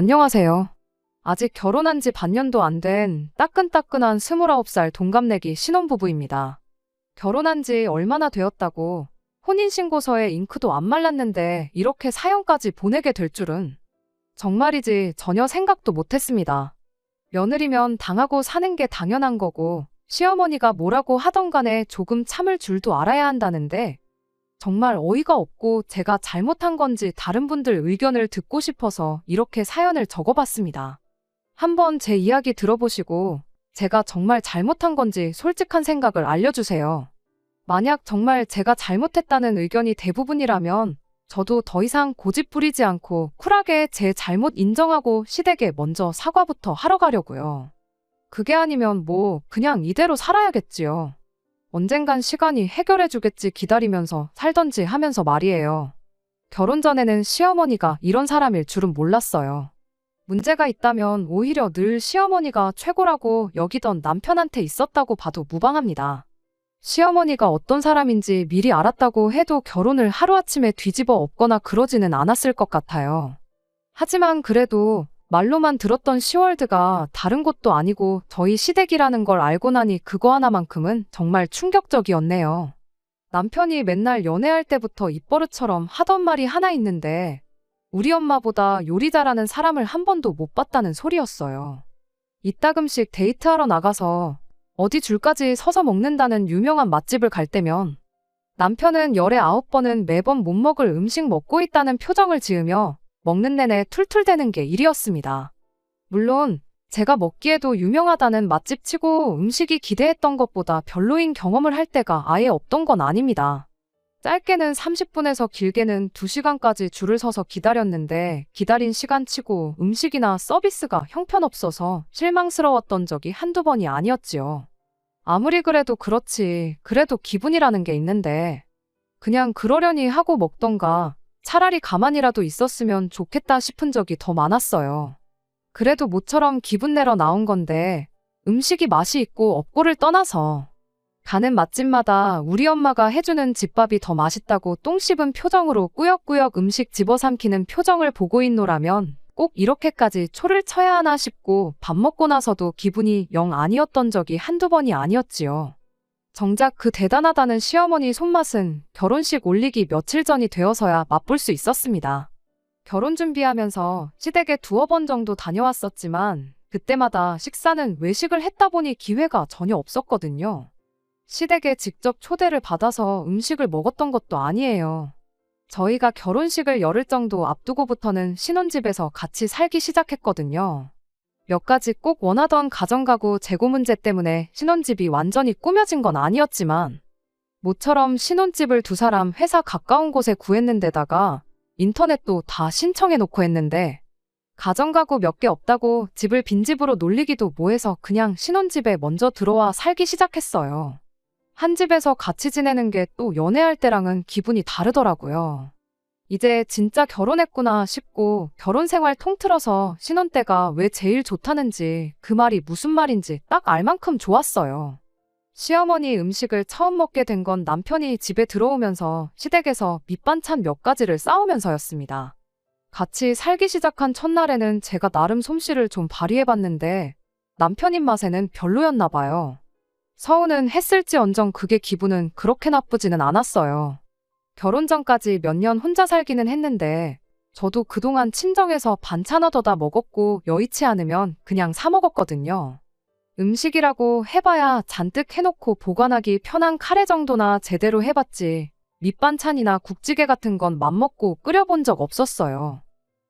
안녕하세요. 아직 결혼한 지 반년도 안 된 따끈따끈한 29살 동갑내기 신혼부부입니다. 결혼한 지 얼마나 되었다고 혼인신고서에 잉크도 안 말랐는데 이렇게 사연까지 보내게 될 줄은 정말이지 전혀 생각도 못했습니다. 며느리면 당하고 사는 게 당연한 거고 시어머니가 뭐라고 하던 간에 조금 참을 줄도 알아야 한다는데 정말 어이가 없고 제가 잘못한 건지 다른 분들 의견을 듣고 싶어서 이렇게 사연을 적어봤습니다. 한번 제 이야기 들어보시고 제가 정말 잘못한 건지 솔직한 생각을 알려주세요. 만약 정말 제가 잘못했다는 의견이 대부분이라면 저도 더 이상 고집 부리지 않고 쿨하게 제 잘못 인정하고 시댁에 먼저 사과부터 하러 가려고요. 그게 아니면 뭐 그냥 이대로 살아야겠지요. 언젠간 시간이 해결해주겠지 기다리면서 살던지 하면서 말이에요. 결혼 전에는 시어머니가 이런 사람일 줄은 몰랐어요. 문제가 있다면 오히려 늘 시어머니가 최고라고 여기던 남편한테 있었다고 봐도 무방합니다. 시어머니가 어떤 사람인지 미리 알았다고 해도 결혼을 하루아침에 뒤집어 엎거나 그러지는 않았을 것 같아요. 하지만 그래도 말로만 들었던 시월드가 다른 곳도 아니고 저희 시댁이라는 걸 알고 나니 그거 하나만큼은 정말 충격적이었네요. 남편이 맨날 연애할 때부터 입버릇처럼 하던 말이 하나 있는데 우리 엄마보다 요리 잘하는 사람을 한 번도 못 봤다는 소리였어요. 이따금씩 데이트하러 나가서 어디 줄까지 서서 먹는다는 유명한 맛집을 갈 때면 남편은 열에 9번은 매번 못 먹을 음식 먹고 있다는 표정을 지으며 먹는 내내 툴툴대는 게 일이었습니다. 물론 제가 먹기에도 유명하다는 맛집 치고 음식이 기대했던 것보다 별로인 경험을 할 때가 아예 없던 건 아닙니다. 짧게는 30분에서 길게는 2시간까지 줄을 서서 기다렸는데 기다린 시간 치고 음식이나 서비스가 형편없어서 실망스러웠던 적이 한두 번이 아니었지요. 아무리 그래도 그렇지, 그래도 기분이라는 게 있는데 그냥 그러려니 하고 먹던가 차라리 가만히라도 있었으면 좋겠다 싶은 적이 더 많았어요. 그래도 모처럼 기분 내러 나온 건데 음식이 맛이 있고 없고를 떠나서 가는 맛집마다 우리 엄마가 해주는 집밥이 더 맛있다고 똥 씹은 표정으로 꾸역꾸역 음식 집어삼키는 표정을 보고 있노라면 꼭 이렇게까지 초를 쳐야 하나 싶고 밥 먹고 나서도 기분이 영 아니었던 적이 한두 번이 아니었지요. 정작 그 대단하다는 시어머니 손맛은 결혼식 올리기 며칠 전이 되어서야 맛볼 수 있었습니다. 결혼 준비하면서 시댁에 2번 정도 다녀왔었지만 그때마다 식사는 외식을 했다 보니 기회가 전혀 없었거든요. 시댁에 직접 초대를 받아서 음식을 먹었던 것도 아니에요. 저희가 결혼식을 열흘 정도 앞두고부터는 신혼집에서 같이 살기 시작했거든요. 몇 가지 꼭 원하던 가정가구 재고 문제 때문에 신혼집이 완전히 꾸며진 건 아니었지만 모처럼 신혼집을 2사람 회사 가까운 곳에 구했는데다가 인터넷도 다 신청해놓고 했는데 가정가구 몇 개 없다고 집을 빈집으로 놀리기도 뭐해서 그냥 신혼집에 먼저 들어와 살기 시작했어요. 한 집에서 같이 지내는 게 또 연애할 때랑은 기분이 다르더라고요. 이제 진짜 결혼했구나 싶고 결혼 생활 통틀어서 신혼 때가 왜 제일 좋다는지 그 말이 무슨 말인지 딱 알 만큼 좋았어요. 시어머니 음식을 처음 먹게 된 건 남편이 집에 들어오면서 시댁에서 밑반찬 몇 가지를 싸우면서였습니다. 같이 살기 시작한 첫날에는 제가 나름 솜씨를 좀 발휘해봤는데 남편 입맛에는 별로였나 봐요. 서운은 했을지언정 그게 기분은 그렇게 나쁘지는 않았어요. 결혼 전까지 몇 년 혼자 살기는 했는데 저도 그동안 친정에서 반찬 얻어다 먹었고 여의치 않으면 그냥 사 먹었거든요. 음식이라고 해봐야 잔뜩 해놓고 보관하기 편한 카레 정도나 제대로 해봤지 밑반찬이나 국찌개 같은 건 맘먹고 끓여본 적 없었어요.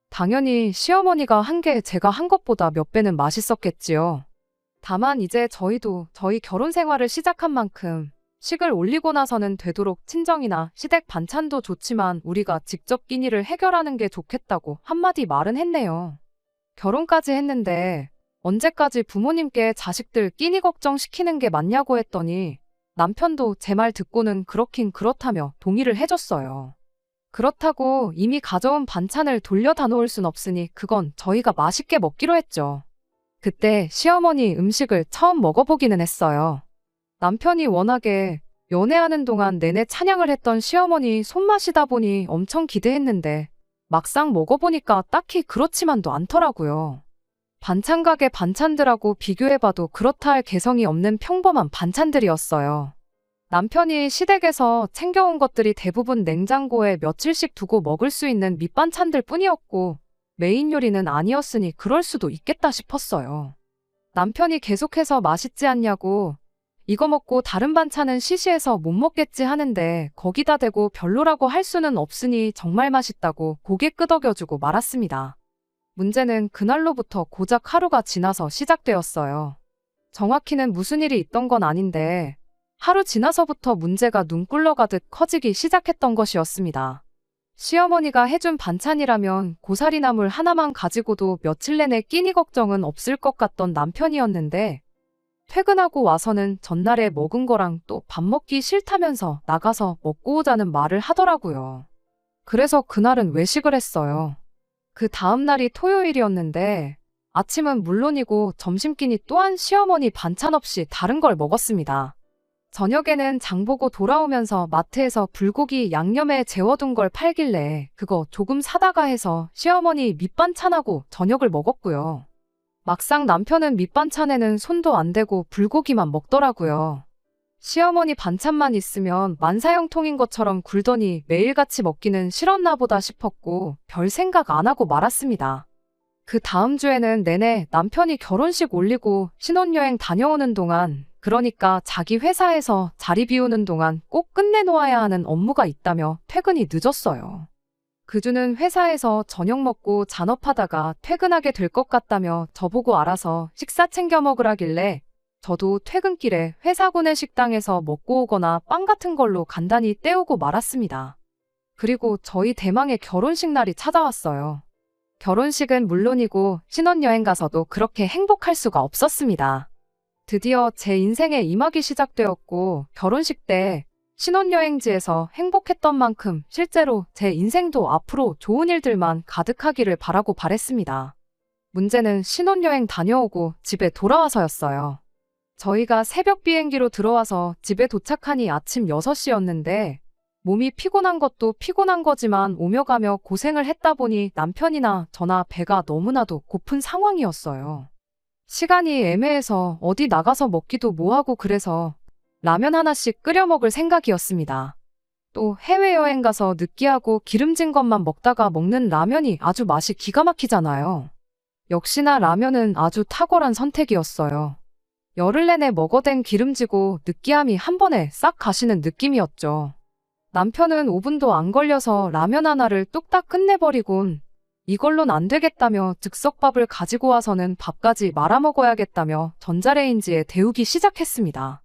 당연히 시어머니가 한 게 제가 한 것보다 몇 배는 맛있었겠지요. 다만 이제 저희도 저희 결혼 생활을 시작한 만큼 식을 올리고 나서는 되도록 친정이나 시댁 반찬도 좋지만 우리가 직접 끼니를 해결하는 게 좋겠다고 한마디 말은 했네요. 결혼까지 했는데 언제까지 부모님께 자식들 끼니 걱정시키는 게 맞냐고 했더니 남편도 제 말 듣고는 그렇긴 그렇다며 동의를 해줬어요. 그렇다고 이미 가져온 반찬을 돌려다 놓을 순 없으니 그건 저희가 맛있게 먹기로 했죠. 그때 시어머니 음식을 처음 먹어보기는 했어요. 남편이 워낙에 연애하는 동안 내내 찬양을 했던 시어머니 손맛이다 보니 엄청 기대했는데 막상 먹어보니까 딱히 그렇지만도 않더라고요. 반찬 가게 반찬들하고 비교해봐도 그렇다 할 개성이 없는 평범한 반찬들이었어요. 남편이 시댁에서 챙겨온 것들이 대부분 냉장고에 며칠씩 두고 먹을 수 있는 밑반찬들 뿐이었고 메인 요리는 아니었으니 그럴 수도 있겠다 싶었어요. 남편이 계속해서 맛있지 않냐고 이거 먹고 다른 반찬은 시시해서 못 먹겠지 하는데 거기다 대고 별로라고 할 수는 없으니 정말 맛있다고 고개 끄덕여주고 말았습니다. 문제는 그날로부터 고작 하루가 지나서 시작되었어요. 정확히는 무슨 일이 있던 건 아닌데 하루 지나서부터 문제가 눈 꿀러가듯 커지기 시작했던 것이었습니다. 시어머니가 해준 반찬이라면 고사리 나물 하나만 가지고도 며칠 내내 끼니 걱정은 없을 것 같던 남편이었는데 퇴근하고 와서는 전날에 먹은 거랑 또 밥 먹기 싫다면서 나가서 먹고 오자는 말을 하더라고요. 그래서 그날은 외식을 했어요. 그 다음 날이 토요일이었는데 아침은 물론이고 점심끼니 또한 시어머니 반찬 없이 다른 걸 먹었습니다. 저녁에는 장 보고 돌아오면서 마트에서 불고기 양념에 재워둔 걸 팔길래 그거 조금 사다가 해서 시어머니 밑반찬하고 저녁을 먹었고요. 막상 남편은 밑반찬에는 손도 안 대고 불고기만 먹더라고요. 시어머니 반찬만 있으면 만사형통인 것처럼 굴더니 매일같이 먹기는 싫었나 보다 싶었고 별 생각 안 하고 말았습니다. 그 다음 주에는 내내 남편이 결혼식 올리고 신혼여행 다녀오는 동안 그러니까 자기 회사에서 자리 비우는 동안 꼭 끝내놓아야 하는 업무가 있다며 퇴근이 늦었어요. 그 주는 회사에서 저녁 먹고 잔업하다가 퇴근하게 될 것 같다며 저보고 알아서 식사 챙겨 먹으라길래 저도 퇴근길에 회사 구내식당에서 먹고 오거나 빵 같은 걸로 간단히 때우고 말았습니다. 그리고 저희 대망의 결혼식 날이 찾아왔어요. 결혼식은 물론이고 신혼여행 가서도 그렇게 행복할 수가 없었습니다. 드디어 제 인생의 이막이 시작되었고 결혼식 때 신혼여행지에서 행복했던 만큼 실제로 제 인생도 앞으로 좋은 일들만 가득하기를 바라고 바랬습니다. 문제는 신혼여행 다녀오고 집에 돌아와서였어요. 저희가 새벽 비행기로 들어와서 집에 도착하니 아침 6시였는데 몸이 피곤한 것도 피곤한 거지만 오며 가며 고생을 했다 보니 남편이나 저나 배가 너무나도 고픈 상황이었어요. 시간이 애매해서 어디 나가서 먹기도 뭐하고 그래서 라면 하나씩 끓여 먹을 생각이었습니다. 또 해외여행 가서 느끼하고 기름진 것만 먹다가 먹는 라면이 아주 맛이 기가 막히잖아요. 역시나 라면은 아주 탁월한 선택이었어요. 열흘 내내 먹어댄 기름지고 느끼함이 한 번에 싹 가시는 느낌이었죠. 남편은 5분도 안 걸려서 라면 하나를 뚝딱 끝내버리곤 이걸론 안 되겠다며 즉석밥을 가지고 와서는 밥까지 말아 먹어야겠다며 전자레인지에 데우기 시작했습니다.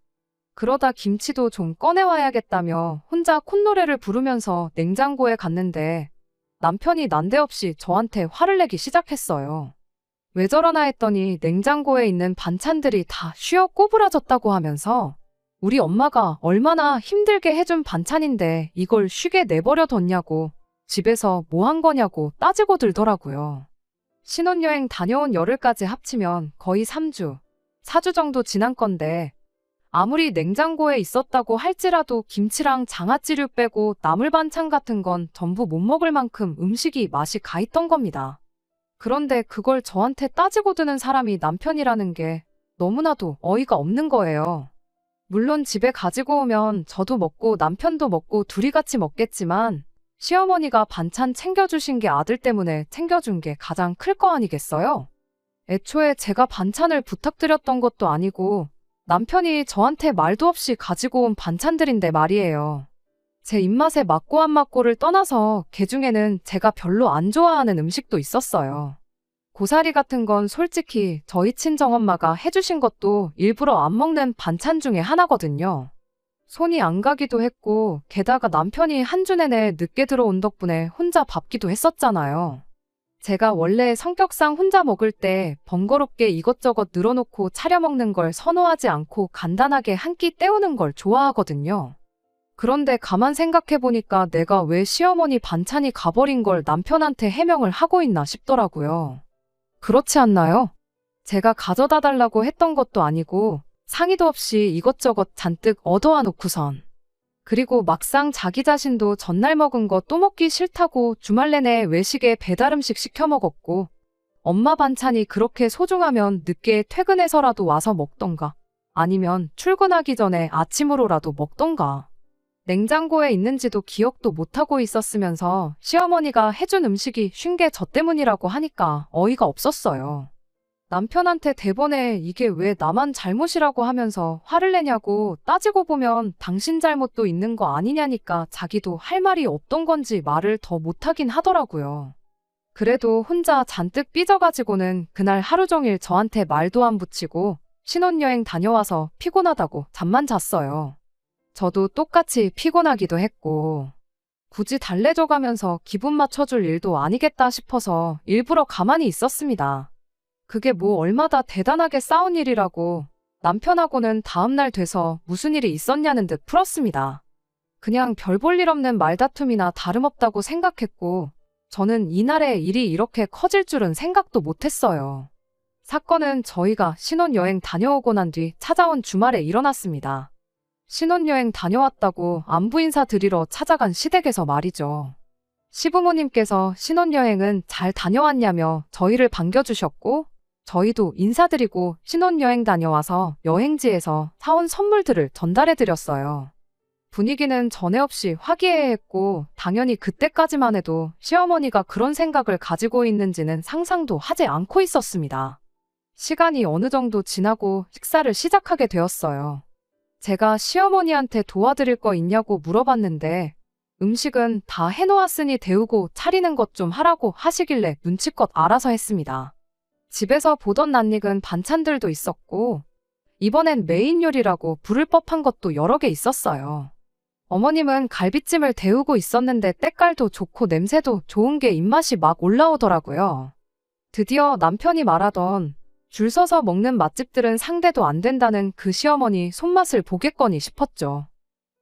그러다 김치도 좀 꺼내와야겠다며 혼자 콧노래를 부르면서 냉장고에 갔는데 남편이 난데없이 저한테 화를 내기 시작했어요. 왜 저러나 했더니 냉장고에 있는 반찬들이 다 쉬어 꼬부라졌다고 하면서 우리 엄마가 얼마나 힘들게 해준 반찬인데 이걸 쉬게 내버려 뒀냐고 집에서 뭐 한 거냐고 따지고 들더라고요. 신혼여행 다녀온 열흘까지 합치면 거의 3주, 4주 정도 지난 건데 아무리 냉장고에 있었다고 할지라도 김치랑 장아찌류 빼고 나물 반찬 같은 건 전부 못 먹을 만큼 음식이 맛이 가 있던 겁니다. 그런데 그걸 저한테 따지고 드는 사람이 남편이라는 게 너무나도 어이가 없는 거예요. 물론 집에 가지고 오면 저도 먹고 남편도 먹고 둘이 같이 먹겠지만 시어머니가 반찬 챙겨주신 게 아들 때문에 챙겨준 게 가장 클 거 아니겠어요? 애초에 제가 반찬을 부탁드렸던 것도 아니고 남편이 저한테 말도 없이 가지고 온 반찬들인데 말이에요. 제 입맛에 맞고 안 맞고를 떠나서 그중에는 제가 별로 안 좋아하는 음식도 있었어요. 고사리 같은 건 솔직히 저희 친정엄마가 해주신 것도 일부러 안 먹는 반찬 중에 하나거든요. 손이 안 가기도 했고 게다가 남편이 한 주 내내 늦게 들어온 덕분에 혼자 밟기도 했었잖아요. 제가 원래 성격상 혼자 먹을 때 번거롭게 이것저것 늘어놓고 차려 먹는 걸 선호하지 않고 간단하게 한 끼 때우는 걸 좋아하거든요. 그런데 가만 생각해보니까 내가 왜 시어머니 반찬이 가버린 걸 남편한테 해명을 하고 있나 싶더라고요. 그렇지 않나요? 제가 가져다 달라고 했던 것도 아니고 상의도 없이 이것저것 잔뜩 얻어와 놓고선 그리고 막상 자기 자신도 전날 먹은 거 또 먹기 싫다고 주말 내내 외식에 배달음식 시켜 먹었고, 엄마 반찬이 그렇게 소중하면 늦게 퇴근해서라도 와서 먹던가, 아니면 출근하기 전에 아침으로라도 먹던가. 냉장고에 있는지도 기억도 못하고 있었으면서 시어머니가 해준 음식이 쉰 게 저 때문이라고 하니까 어이가 없었어요. 남편한테 대번에 이게 왜 나만 잘못이라고 하면서 화를 내냐고 따지고 보면 당신 잘못도 있는 거 아니냐니까 자기도 할 말이 없던 건지 말을 더 못하긴 하더라고요. 그래도 혼자 잔뜩 삐져가지고는 그날 하루 종일 저한테 말도 안 붙이고 신혼여행 다녀와서 피곤하다고 잠만 잤어요. 저도 똑같이 피곤하기도 했고, 굳이 달래줘가면서 기분 맞춰줄 일도 아니겠다 싶어서 일부러 가만히 있었습니다. 그게 뭐 얼마나 대단하게 싸운 일이라고 남편하고는 다음날 돼서 무슨 일이 있었냐는 듯 풀었습니다. 그냥 별 볼 일 없는 말다툼이나 다름없다고 생각했고, 저는 이날의 일이 이렇게 커질 줄은 생각도 못했어요. 사건은 저희가 신혼여행 다녀오고 난 뒤 찾아온 주말에 일어났습니다. 신혼여행 다녀왔다고 안부 인사 드리러 찾아간 시댁에서 말이죠. 시부모님께서 신혼여행은 잘 다녀왔냐며 저희를 반겨주셨고, 저희도 인사드리고 신혼여행 다녀와서 여행지에서 사온 선물들을 전달해드렸어요. 분위기는 전에 없이 화기애애했고, 당연히 그때까지만 해도 시어머니가 그런 생각을 가지고 있는지는 상상도 하지 않고 있었습니다. 시간이 어느 정도 지나고 식사를 시작하게 되었어요. 제가 시어머니한테 도와드릴 거 있냐고 물어봤는데, 음식은 다 해놓았으니 데우고 차리는 것 좀 하라고 하시길래 눈치껏 알아서 했습니다. 집에서 보던 낯익은 반찬들도 있었고, 이번엔 메인 요리라고 부를 법한 것도 여러 개 있었어요. 어머님은 갈비찜을 데우고 있었는데 때깔도 좋고 냄새도 좋은 게 입맛이 막 올라오더라고요. 드디어 남편이 말하던 줄 서서 먹는 맛집들은 상대도 안 된다는 그 시어머니 손맛을 보겠거니 싶었죠.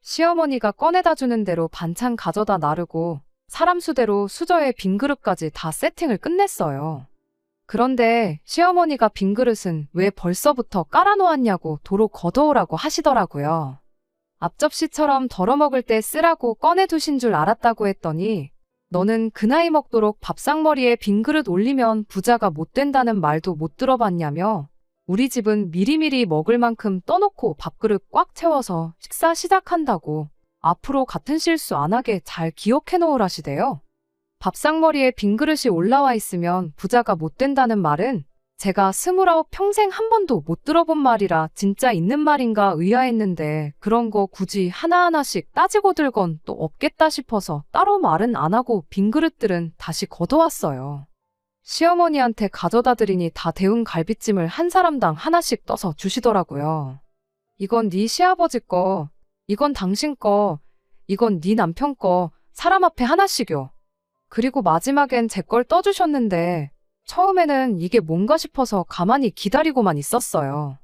시어머니가 꺼내다 주는 대로 반찬 가져다 나르고 사람 수대로 수저에 빈 그릇까지 다 세팅을 끝냈어요. 그런데 시어머니가 빈 그릇은 왜 벌써부터 깔아놓았냐고 도로 걷어오라고 하시더라고요. 앞접시처럼 덜어먹을 때 쓰라고 꺼내두신 줄 알았다고 했더니, 너는 그 나이 먹도록 밥상머리에 빈 그릇 올리면 부자가 못 된다는 말도 못 들어봤냐며, 우리 집은 미리미리 먹을 만큼 떠놓고 밥그릇 꽉 채워서 식사 시작한다고 앞으로 같은 실수 안 하게 잘 기억해 놓으라시대요. 밥상머리에 빈 그릇이 올라와 있으면 부자가 못 된다는 말은 제가 29 평생 한 번도 못 들어본 말이라 진짜 있는 말인가 의아했는데, 그런 거 굳이 하나하나씩 따지고 들건 또 없겠다 싶어서 따로 말은 안 하고 빈 그릇들은 다시 걷어왔어요. 시어머니한테 가져다 드리니 다 데운 갈비찜을 한 사람당 하나씩 떠서 주시더라고요. 이건 네 시아버지 거, 이건 당신 거, 이건 네 남편 거, 사람 앞에 하나씩요. 그리고 마지막엔 제 걸 떠주셨는데, 처음에는 이게 뭔가 싶어서 가만히 기다리고만 있었어요.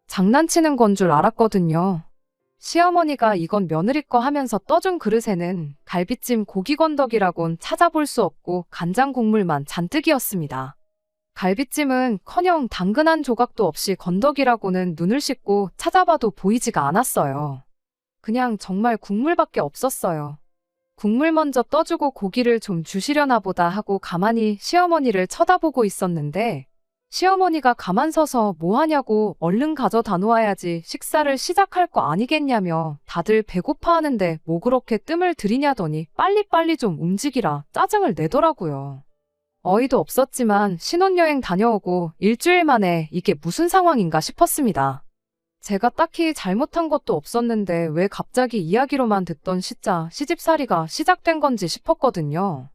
장난치는 건 줄 알았거든요. 시어머니가 이건 며느리 거 하면서 떠준 그릇에는 갈비찜 고기 건더기라곤 찾아볼 수 없고 간장 국물만 잔뜩이었습니다. 갈비찜은 커녕 당근 한 조각도 없이 건더기라고는 눈을 씻고 찾아봐도 보이지가 않았어요. 그냥 정말 국물밖에 없었어요. 국물 먼저 떠주고 고기를 좀 주시려나 보다 하고 가만히 시어머니를 쳐다보고 있었는데, 시어머니가 가만 서서 뭐 하냐고 얼른 가져다 놓아야지 식사를 시작할 거 아니겠냐며 다들 배고파하는데 뭐 그렇게 뜸을 들이냐더니 빨리빨리 좀 움직이라 짜증을 내더라고요. 어이도 없었지만 신혼여행 다녀오고 일주일 만에 이게 무슨 상황인가 싶었습니다. 제가 딱히 잘못한 것도 없었는데 왜 갑자기 이야기로만 듣던 시집살이가 시작된 건지 싶었거든요.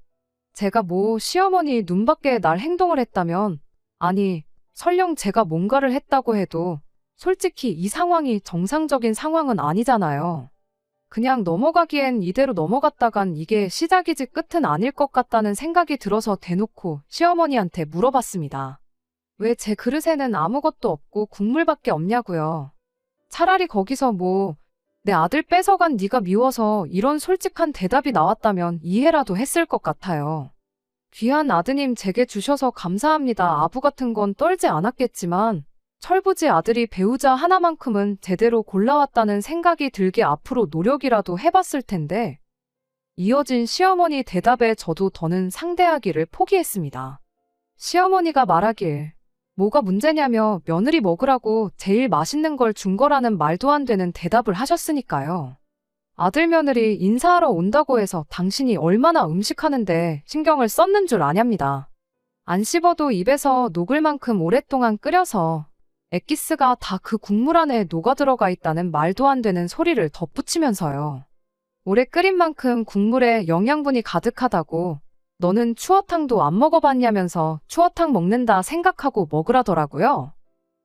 제가 뭐 시어머니 눈밖에 날 행동을 했다면, 아니, 설령 제가 뭔가를 했다고 해도 솔직히 이 상황이 정상적인 상황은 아니잖아요. 그냥 넘어가기엔 이대로 넘어갔다간 이게 시작이지 끝은 아닐 것 같다는 생각이 들어서 대놓고 시어머니한테 물어봤습니다. 왜 제 그릇에는 아무것도 없고 국물밖에 없냐고요. 차라리 거기서 뭐 내 아들 뺏어간 네가 미워서 이런 솔직한 대답이 나왔다면 이해라도 했을 것 같아요. 귀한 아드님 제게 주셔서 감사합니다. 아부 같은 건 떨지 않았겠지만 철부지 아들이 배우자 하나만큼은 제대로 골라왔다는 생각이 들게 앞으로 노력이라도 해봤을 텐데, 이어진 시어머니 대답에 저도 더는 상대하기를 포기했습니다. 시어머니가 말하길, 뭐가 문제냐며 며느리 먹으라고 제일 맛있는 걸 준 거라는 말도 안 되는 대답을 하셨으니까요. 아들 며느리 인사하러 온다고 해서 당신이 얼마나 음식하는데 신경을 썼는 줄 아냐입니다. 안 씹어도 입에서 녹을 만큼 오랫동안 끓여서 엑기스가 다 그 국물 안에 녹아 들어가 있다는 말도 안 되는 소리를 덧붙이면서요. 오래 끓인 만큼 국물에 영양분이 가득하다고, 너는 추어탕도 안 먹어봤냐면서 추어탕 먹는다 생각하고 먹으라더라고요.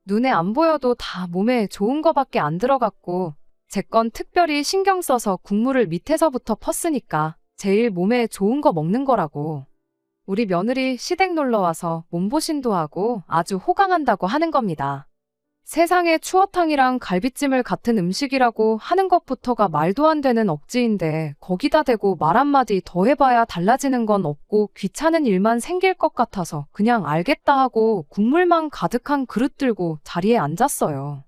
눈에 안 보여도 다 몸에 좋은 거밖에 안 들어갔고, 제 건 특별히 신경 써서 국물을 밑에서부터 펐으니까 제일 몸에 좋은 거 먹는 거라고. 우리 며느리 시댁 놀러와서 몸보신도 하고 아주 호강한다고 하는 겁니다. 세상에 추어탕이랑 갈비찜을 같은 음식이라고 하는 것부터가 말도 안 되는 억지인데, 거기다 대고 말 한마디 더 해봐야 달라지는 건 없고 귀찮은 일만 생길 것 같아서 그냥 알겠다 하고 국물만 가득한 그릇 들고 자리에 앉았어요.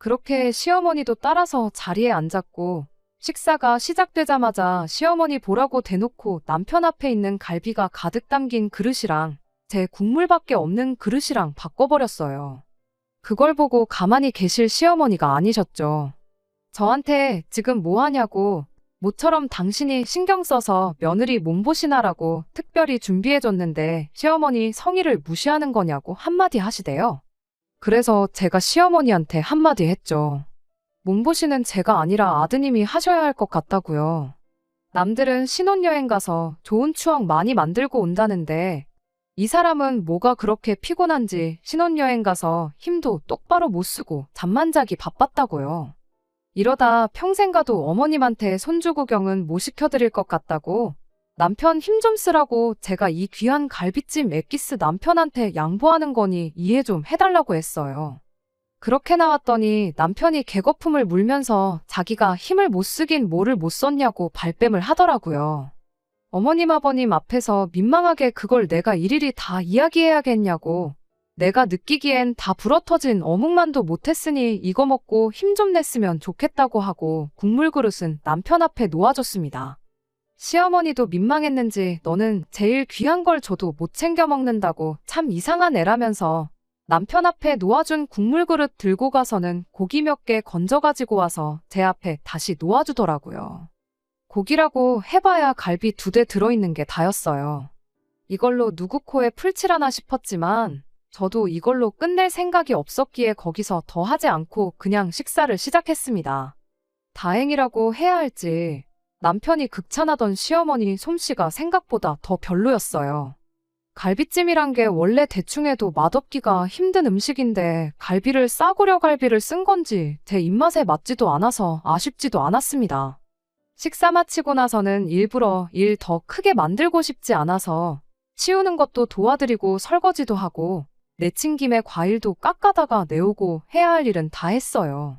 그렇게 시어머니도 따라서 자리에 앉았고, 식사가 시작되자마자 시어머니 보라고 대놓고 남편 앞에 있는 갈비가 가득 담긴 그릇이랑 제 국물밖에 없는 그릇이랑 바꿔버렸어요. 그걸 보고 가만히 계실 시어머니가 아니셨죠. 저한테 지금 뭐 하냐고, 모처럼 당신이 신경 써서 며느리 몸보신하라고 특별히 준비해줬는데 시어머니 성의를 무시하는 거냐고 한마디 하시대요. 그래서 제가 시어머니한테 한마디 했죠. 몸보신은 제가 아니라 아드님이 하셔야 할 것 같다고요. 남들은 신혼여행 가서 좋은 추억 많이 만들고 온다는데, 이 사람은 뭐가 그렇게 피곤한지 신혼여행 가서 힘도 똑바로 못 쓰고 잠만 자기 바빴다고요. 이러다 평생 가도 어머님한테 손주 구경은 못 시켜드릴 것 같다고, 남편 힘 좀 쓰라고 제가 이 귀한 갈비찜 엑기스 남편한테 양보하는 거니 이해 좀 해달라고 했어요. 그렇게 나왔더니 남편이 개거품을 물면서 자기가 힘을 못 쓰긴 뭐를 못 썼냐고 발뺌을 하더라고요. 어머님 아버님 앞에서 민망하게 그걸 내가 일일이 다 이야기해야겠냐고, 내가 느끼기엔 다 불어터진 어묵만도 못했으니 이거 먹고 힘 좀 냈으면 좋겠다고 하고 국물 그릇은 남편 앞에 놓아줬습니다. 시어머니도 민망했는지 너는 제일 귀한 걸 줘도 못 챙겨 먹는다고 참 이상한 애라면서 남편 앞에 놓아준 국물 그릇 들고 가서는 고기 몇 개 건져가지고 와서 제 앞에 다시 놓아주더라고요. 고기라고 해봐야 갈비 2대 들어있는 게 다였어요. 이걸로 누구 코에 풀칠하나 싶었지만 저도 이걸로 끝낼 생각이 없었기에 거기서 더 하지 않고 그냥 식사를 시작했습니다. 다행이라고 해야 할지 남편이 극찬하던 시어머니 솜씨가 생각보다 더 별로였어요. 갈비찜이란 게 원래 대충 해도 맛없기가 힘든 음식인데 갈비를 싸구려 갈비를 쓴 건지 제 입맛에 맞지도 않아서 아쉽지도 않았습니다. 식사 마치고 나서는 일부러 일 더 크게 만들고 싶지 않아서 치우는 것도 도와드리고 설거지도 하고 내친 김에 과일도 깎아다가 내오고 해야 할 일은 다 했어요.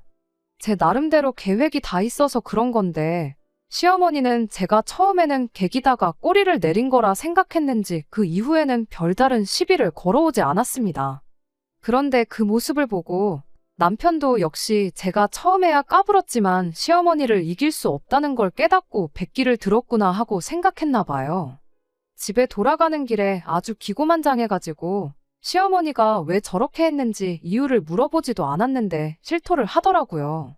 제 나름대로 계획이 다 있어서 그런 건데 시어머니는 제가 처음에는 개기다가 꼬리를 내린 거라 생각했는지 그 이후에는 별다른 시비를 걸어오지 않았습니다. 그런데 그 모습을 보고 남편도 역시 제가 처음에야 까불었지만 시어머니를 이길 수 없다는 걸 깨닫고 백기를 들었구나 하고 생각했나 봐요. 집에 돌아가는 길에 아주 기고만장해가지고 시어머니가 왜 저렇게 했는지 이유를 물어보지도 않았는데 실토를 하더라고요.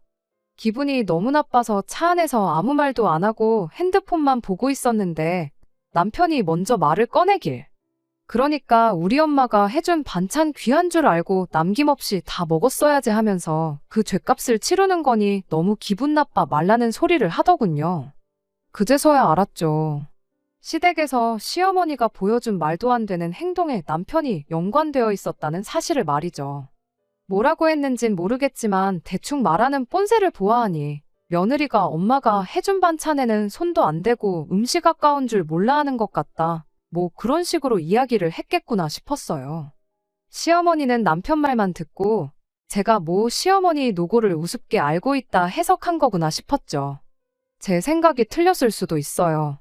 기분이 너무 나빠서 차 안에서 아무 말도 안 하고 핸드폰만 보고 있었는데 남편이 먼저 말을 꺼내길. 그러니까 우리 엄마가 해준 반찬 귀한 줄 알고 남김없이 다 먹었어야지 하면서 그 죗값을 치르는 거니 너무 기분 나빠 말라는 소리를 하더군요. 그제서야 알았죠. 시댁에서 시어머니가 보여준 말도 안 되는 행동에 남편이 연관되어 있었다는 사실을 말이죠. 뭐라고 했는진 모르겠지만 대충 말하는 뻔세를 보아하니 며느리가 엄마가 해준 반찬에는 손도 안 대고 음식 아까운 줄 몰라 하는 것 같다. 뭐 그런 식으로 이야기를 했겠구나 싶었어요. 시어머니는 남편 말만 듣고 제가 뭐 시어머니 노고를 우습게 알고 있다 해석한 거구나 싶었죠. 제 생각이 틀렸을 수도 있어요.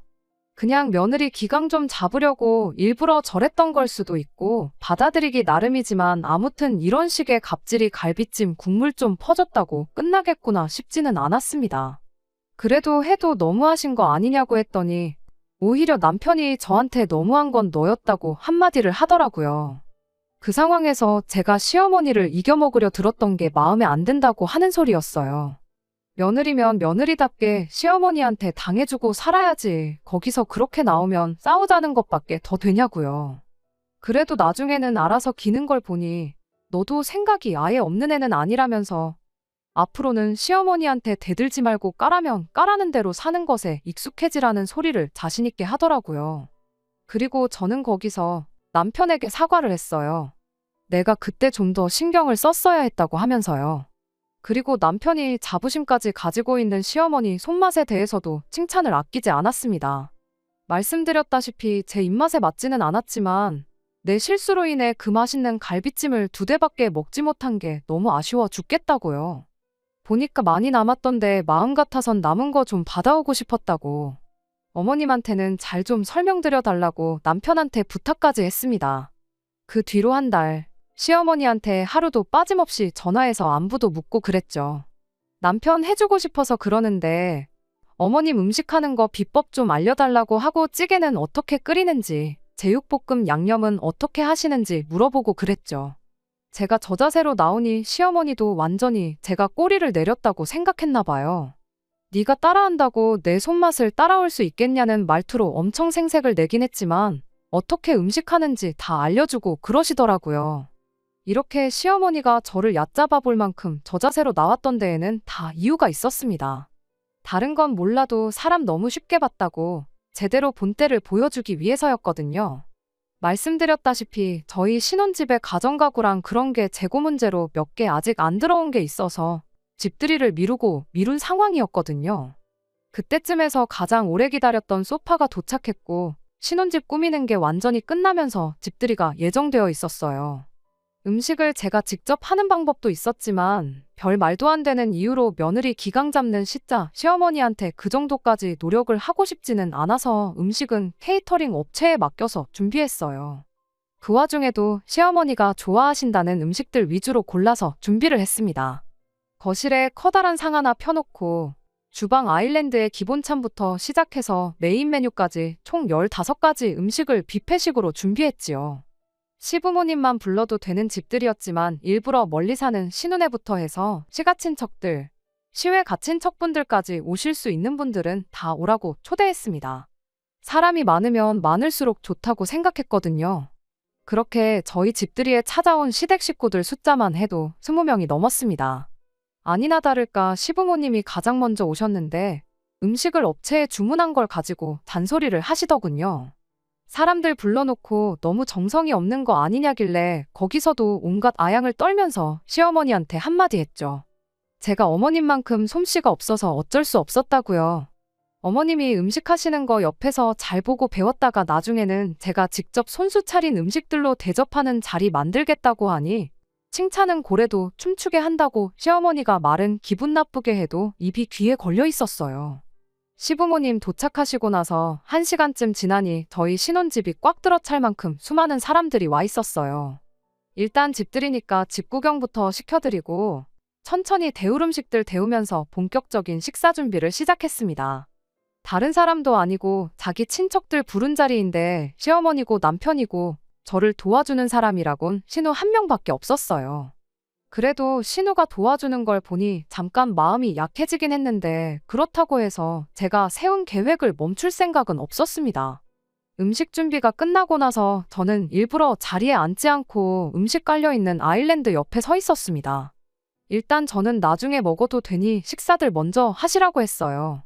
그냥 며느리 기강 좀 잡으려고 일부러 저랬던 걸 수도 있고 받아들이기 나름이지만 아무튼 이런 식의 갑질이 갈비찜 국물 좀 퍼졌다고 끝나겠구나 싶지는 않았습니다. 그래도 해도 너무하신 거 아니냐고 했더니 오히려 남편이 저한테 너무한 건 너였다고 한마디를 하더라고요. 그 상황에서 제가 시어머니를 이겨먹으려 들었던 게 마음에 안 든다고 하는 소리였어요. 며느리면 며느리답게 시어머니한테 당해주고 살아야지. 거기서 그렇게 나오면 싸우자는 것밖에 더 되냐고요. 그래도 나중에는 알아서 기는 걸 보니 너도 생각이 아예 없는 애는 아니라면서 앞으로는 시어머니한테 대들지 말고 까라면 까라는 대로 사는 것에 익숙해지라는 소리를 자신있게 하더라고요. 그리고 저는 거기서 남편에게 사과를 했어요. 내가 그때 좀 더 신경을 썼어야 했다고 하면서요. 그리고 남편이 자부심까지 가지고 있는 시어머니 손맛에 대해서도 칭찬을 아끼지 않았습니다. 말씀드렸다시피 제 입맛에 맞지는 않았지만 내 실수로 인해 그 맛있는 갈비찜을 2대밖에 먹지 못한 게 너무 아쉬워 죽겠다고요. 보니까 많이 남았던데 마음 같아선 남은 거 좀 받아오고 싶었다고. 어머님한테는 잘 좀 설명드려 달라고 남편한테 부탁까지 했습니다. 그 뒤로 한 달, 시어머니한테 하루도 빠짐없이 전화해서 안부도 묻고 그랬죠. 남편 해주고 싶어서 그러는데 어머님 음식하는 거 비법 좀 알려달라고 하고 찌개는 어떻게 끓이는지, 제육볶음 양념은 어떻게 하시는지 물어보고 그랬죠. 제가 저 자세로 나오니 시어머니도 완전히 제가 꼬리를 내렸다고 생각했나 봐요. 네가 따라한다고 내 손맛을 따라올 수 있겠냐는 말투로 엄청 생색을 내긴 했지만 어떻게 음식하는지 다 알려주고 그러시더라고요. 이렇게 시어머니가 저를 얕잡아 볼 만큼 저 자세로 나왔던 데에는 다 이유가 있었습니다. 다른 건 몰라도 사람 너무 쉽게 봤다고 제대로 본때를 보여주기 위해서였거든요. 말씀드렸다시피 저희 신혼집에 가정가구랑 그런 게 재고 문제로 몇 개 아직 안 들어온 게 있어서 집들이를 미룬 상황이었거든요. 그때쯤에서 가장 오래 기다렸던 소파가 도착했고 신혼집 꾸미는 게 완전히 끝나면서 집들이가 예정되어 있었어요. 음식을 제가 직접 하는 방법도 있었지만 별 말도 안 되는 이유로 며느리 기강 잡는 시자 시어머니한테 그 정도까지 노력을 하고 싶지는 않아서 음식은 케이터링 업체에 맡겨서 준비했어요. 그 와중에도 시어머니가 좋아하신다는 음식들 위주로 골라서 준비를 했습니다. 거실에 커다란 상 하나 펴놓고 주방 아일랜드의 기본찬부터 시작해서 메인 메뉴까지 총 15가지 음식을 뷔페식으로 준비했지요. 시부모님만 불러도 되는 집들이었지만 일부러 멀리 사는 신혼애부터 해서 시가친척들, 시외 가친척분들까지 오실 수 있는 분들은 다 오라고 초대했습니다. 사람이 많으면 많을수록 좋다고 생각했거든요. 그렇게 저희 집들이에 찾아온 시댁 식구들 숫자만 해도 20명이 넘었습니다. 아니나 다를까 시부모님이 가장 먼저 오셨는데 음식을 업체에 주문한 걸 가지고 잔소리를 하시더군요. 사람들 불러놓고 너무 정성이 없는 거 아니냐길래 거기서도 온갖 아양을 떨면서 시어머니한테 한마디 했죠. 제가 어머님만큼 솜씨가 없어서 어쩔 수 없었다고요. 어머님이 음식하시는 거 옆에서 잘 보고 배웠다가 나중에는 제가 직접 손수 차린 음식들로 대접하는 자리 만들겠다고 하니 칭찬은 고래도 춤추게 한다고 시어머니가 말은 기분 나쁘게 해도 입이 귀에 걸려 있었어요. 시부모님 도착하시고 나서 1시간쯤 지나니 저희 신혼집이 꽉 들어찰 만큼 수많은 사람들이 와 있었어요. 일단 집들이니까 집 구경부터 시켜드리고 천천히 데울 음식들 데우면서 본격적인 식사 준비를 시작했습니다. 다른 사람도 아니고 자기 친척들 부른 자리인데 시어머니고 남편이고 저를 도와주는 사람이라곤 신우 한 명밖에 없었어요. 그래도 신우가 도와주는 걸 보니 잠깐 마음이 약해지긴 했는데 그렇다고 해서 제가 세운 계획을 멈출 생각은 없었습니다. 음식 준비가 끝나고 나서 저는 일부러 자리에 앉지 않고 음식 깔려있는 아일랜드 옆에 서 있었습니다. 일단 저는 나중에 먹어도 되니 식사들 먼저 하시라고 했어요.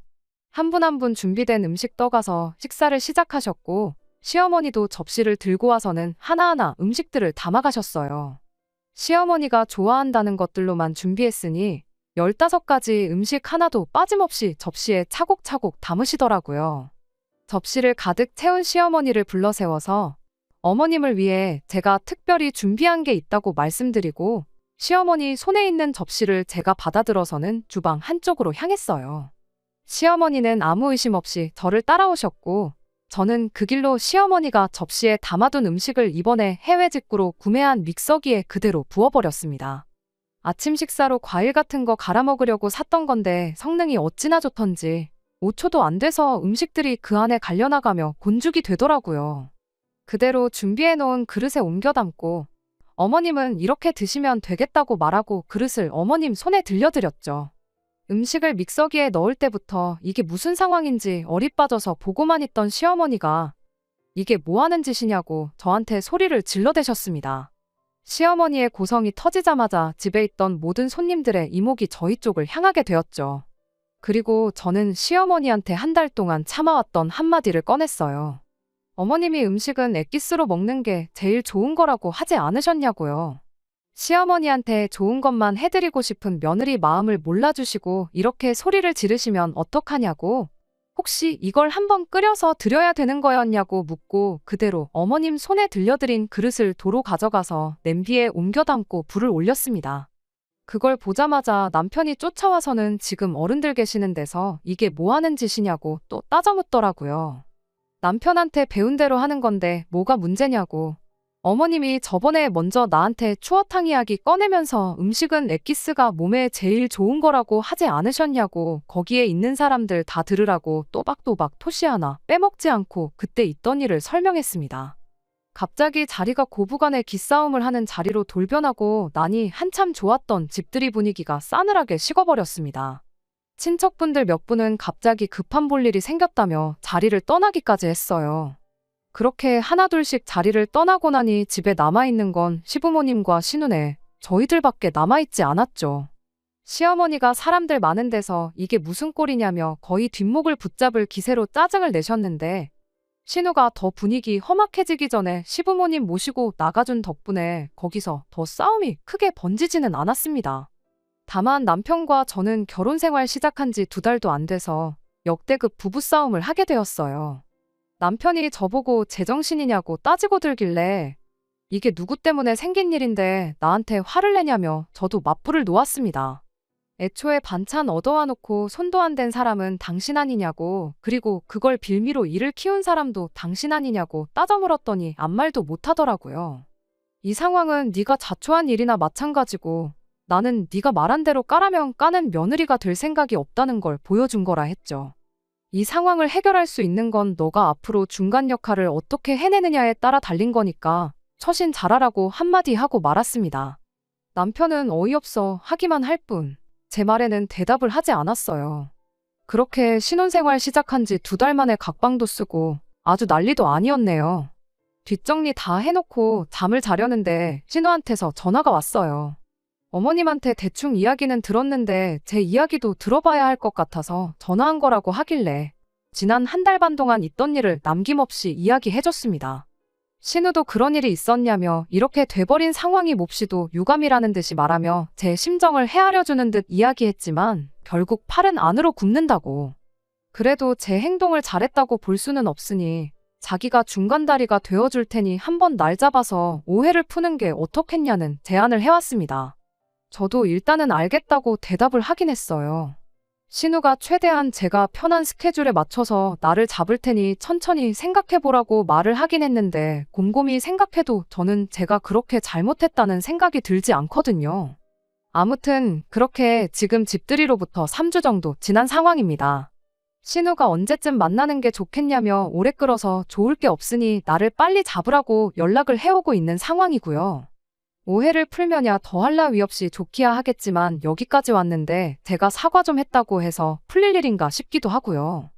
한 분 한 분 준비된 음식 떠가서 식사를 시작하셨고 시어머니도 접시를 들고 와서는 하나하나 음식들을 담아가셨어요. 시어머니가 좋아한다는 것들로만 준비했으니 15가지 음식 하나도 빠짐없이 접시에 차곡차곡 담으시더라고요. 접시를 가득 채운 시어머니를 불러 세워서 어머님을 위해 제가 특별히 준비한 게 있다고 말씀드리고 시어머니 손에 있는 접시를 제가 받아들어서는 주방 한쪽으로 향했어요. 시어머니는 아무 의심 없이 저를 따라오셨고 저는 그 길로 시어머니가 접시에 담아둔 음식을 이번에 해외 직구로 구매한 믹서기에 그대로 부어버렸습니다. 아침 식사로 과일 같은 거 갈아 먹으려고 샀던 건데 성능이 어찌나 좋던지 5초도 안 돼서 음식들이 그 안에 갈려나가며 곤죽이 되더라고요. 그대로 준비해놓은 그릇에 옮겨 담고 어머님은 이렇게 드시면 되겠다고 말하고 그릇을 어머님 손에 들려드렸죠. 음식을 믹서기에 넣을 때부터 이게 무슨 상황인지 어리 빠져서 보고만 있던 시어머니가 이게 뭐 하는 짓이냐고 저한테 소리를 질러대셨습니다. 시어머니의 고성이 터지자마자 집에 있던 모든 손님들의 이목이 저희 쪽을 향하게 되었죠. 그리고 저는 시어머니한테 한 달 동안 참아왔던 한마디를 꺼냈어요. 어머님이 음식은 엑기스로 먹는 게 제일 좋은 거라고 하지 않으셨냐고요. 시어머니한테 좋은 것만 해드리고 싶은 며느리 마음을 몰라주시고 이렇게 소리를 지르시면 어떡하냐고, 혹시 이걸 한번 끓여서 드려야 되는 거였냐고 묻고 그대로 어머님 손에 들려드린 그릇을 도로 가져가서 냄비에 옮겨 담고 불을 올렸습니다. 그걸 보자마자 남편이 쫓아와서는 지금 어른들 계시는 데서 이게 뭐 하는 짓이냐고 또 따져 묻더라고요. 남편한테 배운 대로 하는 건데 뭐가 문제냐고. 어머님이 저번에 먼저 나한테 추어탕 이야기 꺼내면서 음식은 엑기스가 몸에 제일 좋은 거라고 하지 않으셨냐고 거기에 있는 사람들 다 들으라고 또박또박 토시 하나 빼먹지 않고 그때 있던 일을 설명했습니다. 갑자기 자리가 고부간의 기싸움을 하는 자리로 돌변하고 나니 한참 좋았던 집들이 분위기가 싸늘하게 식어버렸습니다. 친척분들 몇 분은 갑자기 급한 볼일이 생겼다며 자리를 떠나기까지 했어요. 그렇게 하나둘씩 자리를 떠나고 나니 집에 남아있는 건 시부모님과 시누네, 저희들밖에 남아있지 않았죠. 시어머니가 사람들 많은 데서 이게 무슨 꼴이냐며 거의 뒷목을 붙잡을 기세로 짜증을 내셨는데 신우가 더 분위기 험악해지기 전에 시부모님 모시고 나가준 덕분에 거기서 더 싸움이 크게 번지지는 않았습니다. 다만 남편과 저는 결혼 생활 시작한 지 2달도 안 돼서 역대급 부부싸움을 하게 되었어요. 남편이 저보고 제정신이냐고 따지고 들길래 이게 누구 때문에 생긴 일인데 나한테 화를 내냐며 저도 맞불을 놓았습니다. 애초에 반찬 얻어와 놓고 손도 안 댄 사람은 당신 아니냐고, 그리고 그걸 빌미로 일을 키운 사람도 당신 아니냐고 따져 물었더니 아무 말도 못하더라고요. 이 상황은 네가 자초한 일이나 마찬가지고 나는 네가 말한 대로 까라면 까는 며느리가 될 생각이 없다는 걸 보여준 거라 했죠. 이 상황을 해결할 수 있는 건 너가 앞으로 중간 역할을 어떻게 해내느냐에 따라 달린 거니까 처신 잘하라고 한마디 하고 말았습니다. 남편은 어이없어 하기만 할 뿐 제 말에는 대답을 하지 않았어요. 그렇게 신혼생활 시작한 지 2달 만에 각방도 쓰고 아주 난리도 아니었네요. 뒷정리 다 해놓고 잠을 자려는데 신우한테서 전화가 왔어요. 어머님한테 대충 이야기는 들었는데 제 이야기도 들어봐야 할 것 같아서 전화한 거라고 하길래 지난 1달 반 동안 있던 일을 남김없이 이야기해줬습니다. 신우도 그런 일이 있었냐며 이렇게 돼버린 상황이 몹시도 유감이라는 듯이 말하며 제 심정을 헤아려주는 듯 이야기했지만 결국 팔은 안으로 굽는다고. 그래도 제 행동을 잘했다고 볼 수는 없으니 자기가 중간다리가 되어줄 테니 한번 날 잡아서 오해를 푸는 게 어떻겠냐는 제안을 해왔습니다. 저도 일단은 알겠다고 대답을 하긴 했어요. 신우가 최대한 제가 편한 스케줄에 맞춰서 나를 잡을 테니 천천히 생각해보라고 말을 하긴 했는데 곰곰이 생각해도 저는 제가 그렇게 잘못했다는 생각이 들지 않거든요. 아무튼 그렇게 지금 집들이로부터 3주 정도 지난 상황입니다. 신우가 언제쯤 만나는 게 좋겠냐며 오래 끌어서 좋을 게 없으니 나를 빨리 잡으라고 연락을 해오고 있는 상황이고요. 오해를 풀면야 더할 나위 없이 좋기야 하겠지만 여기까지 왔는데 제가 사과 좀 했다고 해서 풀릴 일인가 싶기도 하고요.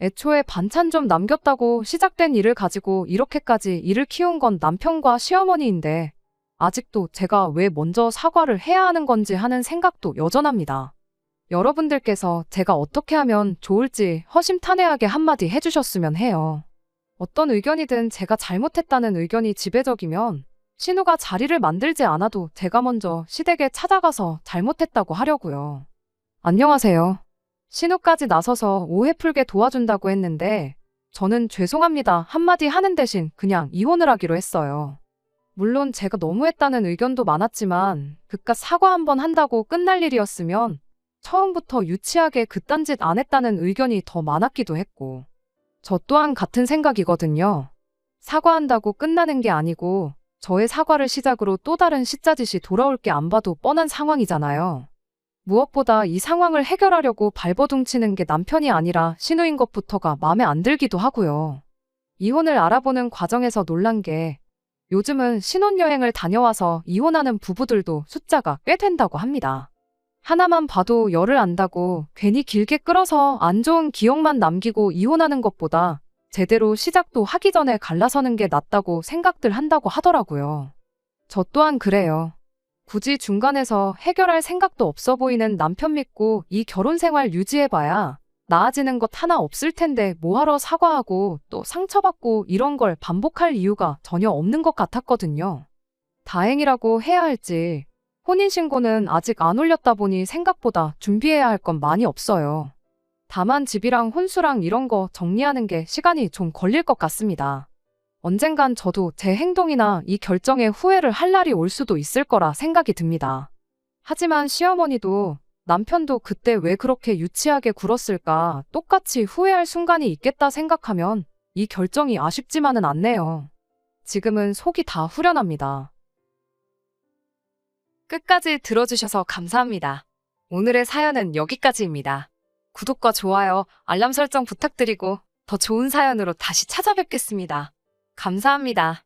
애초에 반찬 좀 남겼다고 시작된 일을 가지고 이렇게까지 일을 키운 건 남편과 시어머니인데 아직도 제가 왜 먼저 사과를 해야 하는 건지 하는 생각도 여전합니다. 여러분들께서 제가 어떻게 하면 좋을지 허심탄회하게 한마디 해주셨으면 해요. 어떤 의견이든 제가 잘못했다는 의견이 지배적이면 신우가 자리를 만들지 않아도 제가 먼저 시댁에 찾아가서 잘못했다고 하려고요. 안녕하세요. 신우까지 나서서 오해 풀게 도와준다고 했는데 저는 죄송합니다 한마디 하는 대신 그냥 이혼을 하기로 했어요. 물론 제가 너무했다는 의견도 많았지만 그깟 사과 한번 한다고 끝날 일이었으면 처음부터 유치하게 그딴 짓 안 했다는 의견이 더 많았기도 했고 저 또한 같은 생각이거든요. 사과한다고 끝나는 게 아니고 저의 사과를 시작으로 또 다른 시짜짓이 돌아올 게 안 봐도 뻔한 상황이잖아요. 무엇보다 이 상황을 해결하려고 발버둥치는 게 남편이 아니라 신우인 것부터가 마음에 안 들기도 하고요. 이혼을 알아보는 과정에서 놀란 게 요즘은 신혼여행을 다녀와서 이혼하는 부부들도 숫자가 꽤 된다고 합니다. 하나만 봐도 열을 안다고 괜히 길게 끌어서 안 좋은 기억만 남기고 이혼하는 것보다 제대로 시작도 하기 전에 갈라서는 게 낫다고 생각들 한다고 하더라고요. 저 또한 그래요. 굳이 중간에서 해결할 생각도 없어 보이는 남편 믿고 이 결혼 생활 유지해봐야 나아지는 것 하나 없을 텐데 뭐하러 사과하고 또 상처받고 이런 걸 반복할 이유가 전혀 없는 것 같았거든요. 다행이라고 해야 할지 혼인신고는 아직 안 올렸다 보니 생각보다 준비해야 할 건 많이 없어요. 다만 집이랑 혼수랑 이런 거 정리하는 게 시간이 좀 걸릴 것 같습니다. 언젠간 저도 제 행동이나 이 결정에 후회를 할 날이 올 수도 있을 거라 생각이 듭니다. 하지만 시어머니도 남편도 그때 왜 그렇게 유치하게 굴었을까 똑같이 후회할 순간이 있겠다 생각하면 이 결정이 아쉽지만은 않네요. 지금은 속이 다 후련합니다. 끝까지 들어주셔서 감사합니다. 오늘의 사연은 여기까지입니다. 구독과 좋아요, 알람 설정 부탁드리고 더 좋은 사연으로 다시 찾아뵙겠습니다. 감사합니다.